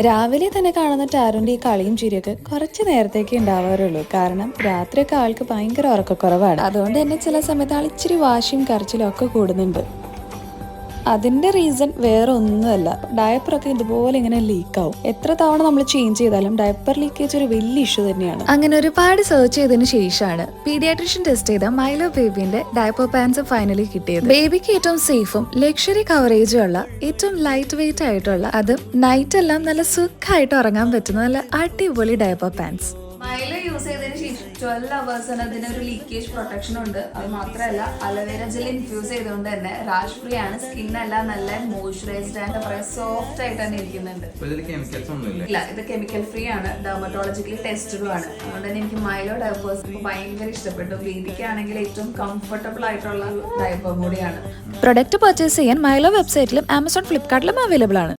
രാവിലെ തന്നെ കാണുന്ന ടാരുന്റെ ഈ കളിയും ചിരിയൊക്കെ കുറച്ച് നേരത്തേക്ക് ഉണ്ടാവാറുള്ളൂ. കാരണം രാത്രിയൊക്കെ ആൾക്ക് ഭയങ്കര ഉറക്കക്കുറവാണ്. അതുകൊണ്ട് തന്നെ ചില സമയത്ത് ആൾ ഇച്ചിരി വാശിയും കരച്ചിലും ഒക്കെ കൂടുന്നുണ്ട്. അതിന്റെ റീസൺ വേറെ ഒന്നുമല്ല, ഡയപ്പറൊക്കെ ഇതുപോലെ ഇങ്ങനെ ലീക്ക് ആവും. എത്ര തവണ നമ്മൾ ചേഞ്ച് ചെയ്താലും ഡയപ്പർ ലീക്കേജ് ഒരു വലിയ ഇഷ്യൂ തന്നെയാണ്. അങ്ങനെ ഒരുപാട് സെർച്ച് ചെയ്തതിന് ശേഷമാണ് പീഡിയാട്രിഷ്യൻ ടെസ്റ്റ് ചെയ്ത മൈലോ ബേബിന്റെ ഡയപ്പർ പാൻസ് ഫൈനലി കിട്ടിയത്. ബേബിക്ക് ഏറ്റവും സേഫും ലക്ഷറി കവറേജും ഉള്ള ഏറ്റവും ലൈറ്റ് വെയിറ്റ് ആയിട്ടുള്ള, അതും നൈറ്റ് എല്ലാം നല്ല സുഖമായിട്ട് ഉറങ്ങാൻ പറ്റുന്ന നല്ല അടിപൊളി ഡയപ്പർ പാൻസ്. മൈലോ യൂസ് ചെയ്തതിന് ശേഷം 12 അവേഴ്സിന് അതിനൊരു ലീക്കേജ് പ്രൊട്ടക്ഷൻ ഉണ്ട്. അത് മാത്രമല്ല അലോവേര ജെൽ ഇൻഫ്യൂസ് ചെയ്തുകൊണ്ട് തന്നെ റാഷ് ഫ്രീ ആണ്. സ്കിന്നെല്ലാം നല്ല മോയ്സ്ചറൈസ്ഡ് ആൻഡ് പറയാ സോഫ്റ്റ് ആയിട്ട് തന്നെ ഇരിക്കുന്നുണ്ട്. ഇല്ല, ഇത് കെമിക്കൽ ഫ്രീ ആണ്, ഡെർമറ്റോളജിക്കലി ടെസ്റ്റഡും ആണ്. അതുകൊണ്ട് തന്നെ എനിക്ക് മൈലോ ഡയപ്പേഴ്സ് ഭയങ്കര ഇഷ്ടപ്പെട്ടു. ബേബിക്കാണെങ്കിൽ ഏറ്റവും കംഫർട്ടബിൾ ആയിട്ടുള്ള ഡയപ്പർ കൂടിയാണ്. പ്രൊഡക്റ്റ് പർച്ചേസ് ചെയ്യാൻ മൈലോ വെബ്സൈറ്റിലും ആമസോൺ ഫ്ലിപ്കാർട്ടിലും അവൈലബിൾ ആണ്.